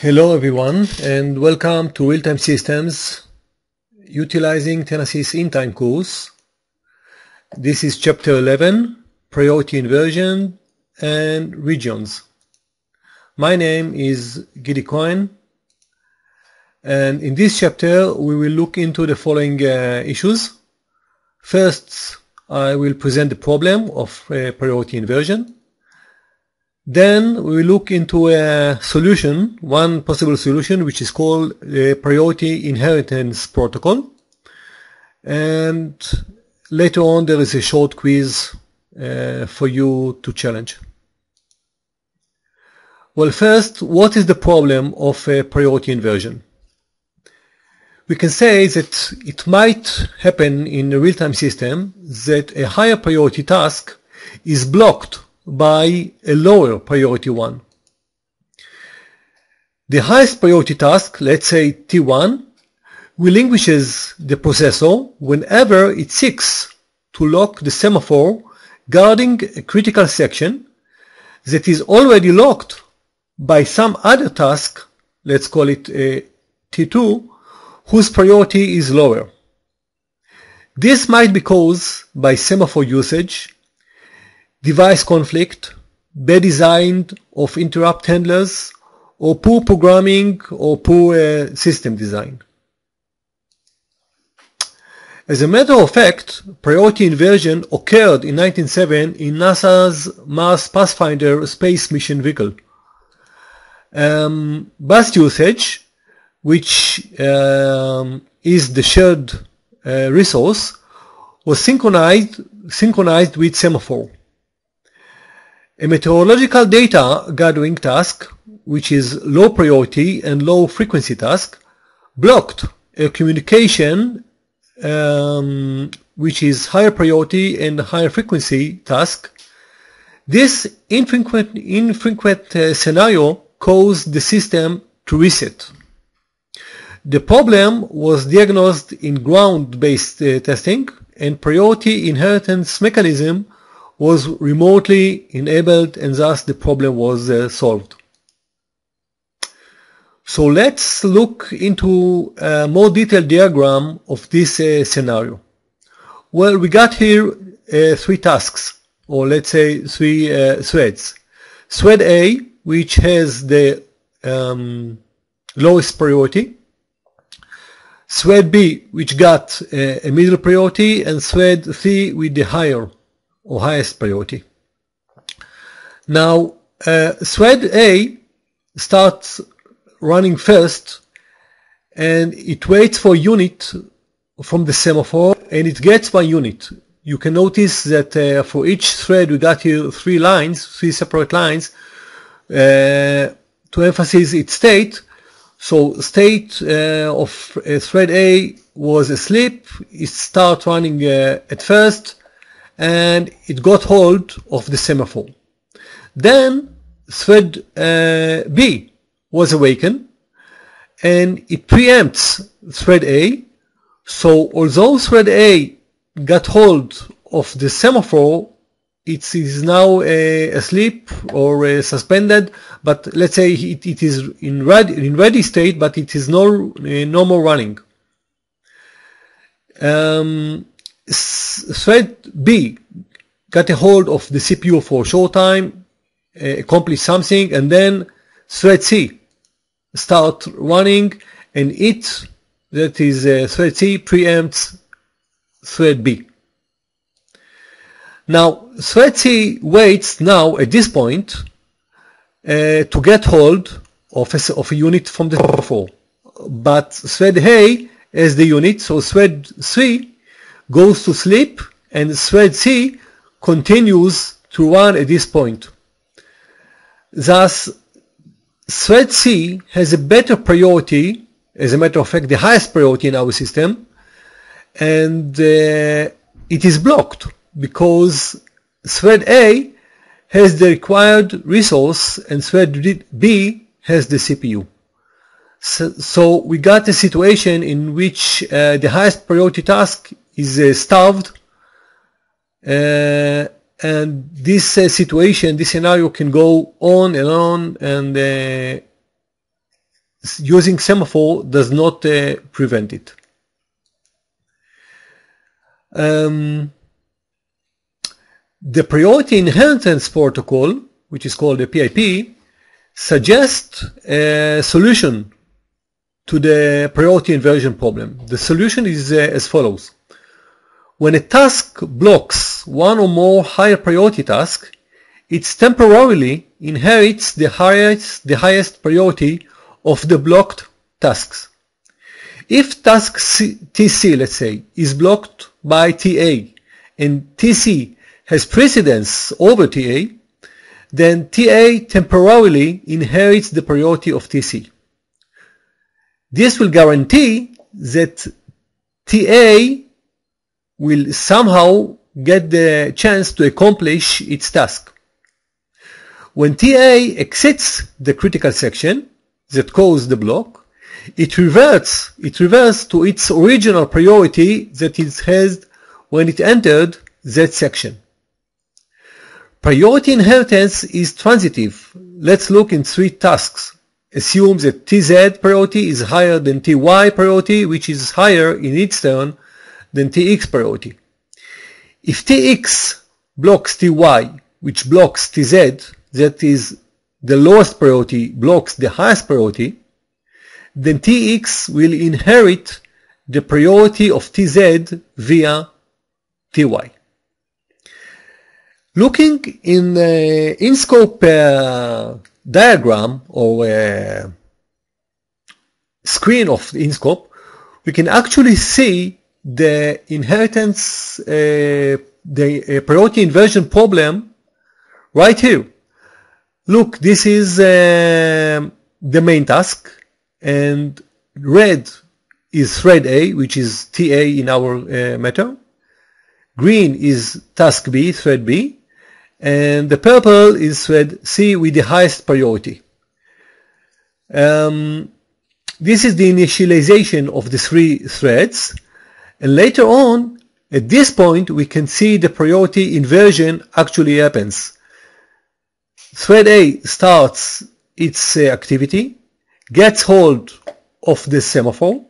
Hello everyone and welcome to Real-Time Systems utilizing Tennessee's in-time course. This is chapter 11, Priority Inversion and Regions. My name is Gidi Cohen, and in this chapter we will look into the following issues. First, I will present the problem of priority inversion. Then we will look into a solution, one possible solution, which is called the Priority Inheritance Protocol. And later on there is a short quiz for you to challenge. Well, first, what is the problem of priority inversion? We can say that it might happen in a real-time system that a higher priority task is blocked by a lower priority one. The highest priority task, let's say T1, relinquishes the processor whenever it seeks to lock the semaphore guarding a critical section that is already locked by some other task, let's call it T2, whose priority is lower. This might be caused by semaphore usage, device conflict, bad design of interrupt handlers, or poor programming or poor system design. As a matter of fact, priority inversion occurred in 1907 in NASA's Mars Pathfinder space mission vehicle. Bus usage, which is the shared resource, was synchronized with semaphore. A meteorological data gathering task, which is low priority and low frequency task, blocked a communication which is higher priority and higher frequency task. This infrequent scenario caused the system to reset. The problem was diagnosed in ground-based testing, and priority inheritance mechanism was remotely enabled, and thus the problem was solved. So let's look into a more detailed diagram of this scenario. Well, we got here three tasks, or let's say three threads. Thread A, which has the lowest priority. Thread B, which got a middle priority, and thread C with the higher or highest priority. Now, thread A starts running first, and it waits for a unit from the semaphore, and it gets 1 unit. You can notice that for each thread we got here three separate lines to emphasize its state. So state of thread A was asleep. It started running at first, and it got hold of the semaphore. Then thread B was awakened, and it preempts thread A. So although thread A got hold of the semaphore, it is now asleep or suspended, but let's say it is in ready state, but it is no more running. Thread B got a hold of the CPU for a short time, accomplished something, and then thread C start running, and that is thread C, preempts thread B. Now thread C waits now at this point to get hold of a unit from the semaphore, but thread A has the unit, so thread C goes to sleep, and thread C continues to run at this point. Thus, thread C has a better priority, as a matter of fact the highest priority in our system, and it is blocked because thread A has the required resource and thread B has the CPU. So we got a situation in which the highest priority task is starved, and this situation, this scenario can go on, and using semaphore does not prevent it. The priority inheritance protocol, which is called the PIP, suggests a solution to the priority inversion problem. The solution is as follows. When a task blocks one or more higher priority tasks, it temporarily inherits the highest priority of the blocked tasks. If task TC, let's say, is blocked by TA and TC has precedence over TA, then TA temporarily inherits the priority of TC. This will guarantee that TA will somehow get the chance to accomplish its task. When TA exits the critical section that caused the block, it reverts to its original priority that it had when it entered that section. Priority inheritance is transitive. Let's look in three tasks. Assume that TZ priority is higher than TY priority, which is higher in its turn than TX priority. If TX blocks TY, which blocks TZ, that is the lowest priority blocks the highest priority, then TX will inherit the priority of TZ via TY. Looking in the in-scope diagram or screen of the in-scope, we can actually see the inheritance, the priority inversion problem right here. Look, this is the main task, and red is thread A, which is TA in our method. Green is task B, thread B, and the purple is thread C with the highest priority. This is the initialization of the three threads, and later on, at this point, we can see the priority inversion actually happens. Thread A starts its activity, gets hold of the semaphore,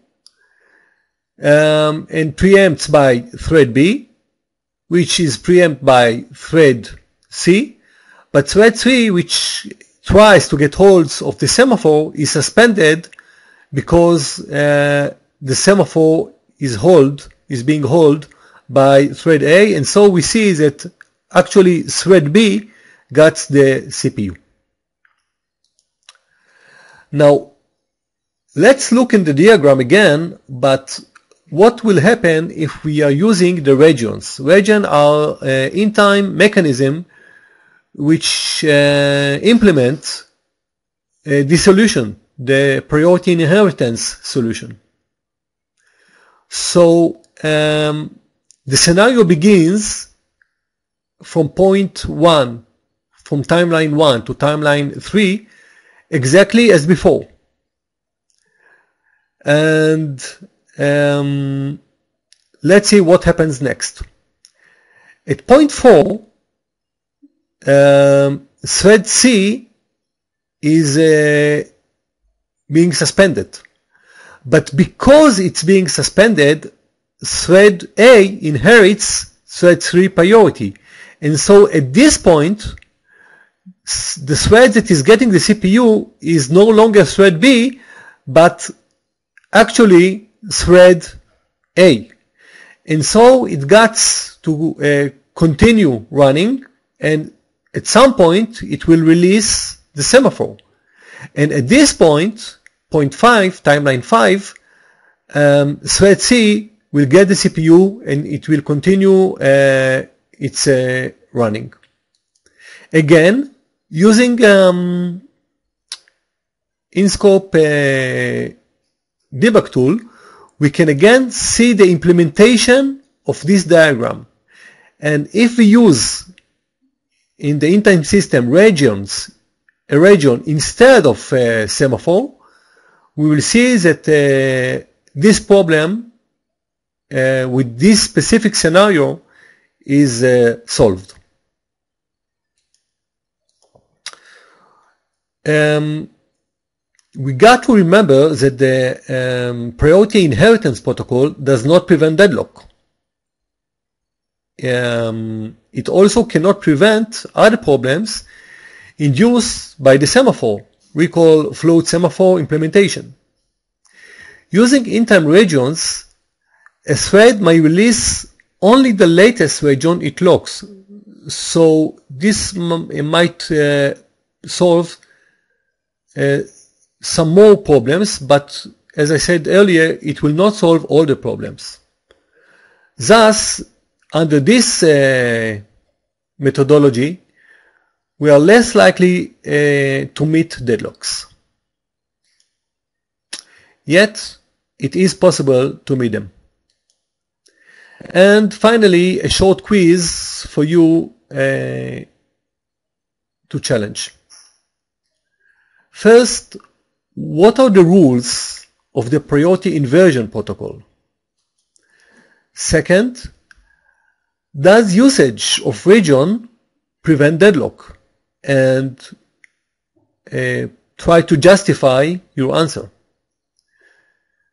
and preempts by thread B, which is preempted by thread C, but thread C, which tries to get hold of the semaphore, is suspended because the semaphore is being held by thread A, and so we see that actually thread B got the CPU. Now, let's look in the diagram again, but what will happen if we are using the regions? Regions are in-time mechanism which implement the solution, the priority inheritance solution. So the scenario begins from point 1, from timeline 1 to timeline 3, exactly as before. And let's see what happens next. At point 4, thread C is being suspended. But because it's being suspended, thread A inherits thread 3 priority. And so at this point, the thread that is getting the CPU is no longer thread B, but actually thread A. And so it got to continue running, and at some point it will release the semaphore. And at this point, point 5, timeline 5, thread C will get the CPU and it will continue its running. Again, using in-scope debug tool, we can again see the implementation of this diagram. And if we use in the in-time system a region instead of semaphore, we will see that this problem with this specific scenario is solved. we got to remember that the priority inheritance protocol does not prevent deadlock. It also cannot prevent other problems induced by the semaphore. Recall float semaphore implementation. Using in-time regions, a thread may release only the latest region it locks. So this might solve some more problems, but as I said earlier, it will not solve all the problems. Thus, under this methodology, we are less likely to meet deadlocks. Yet, it is possible to meet them. And finally, a short quiz for you to challenge. First, what are the rules of the priority inversion protocol? Second, does usage of region prevent deadlock? And try to justify your answer.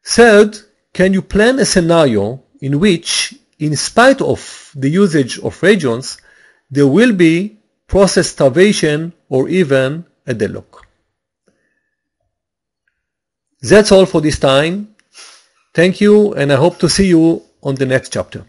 Third, can you plan a scenario in which, in spite of the usage of regions, there will be process starvation or even a deadlock? That's all for this time. Thank you, and I hope to see you on the next chapter.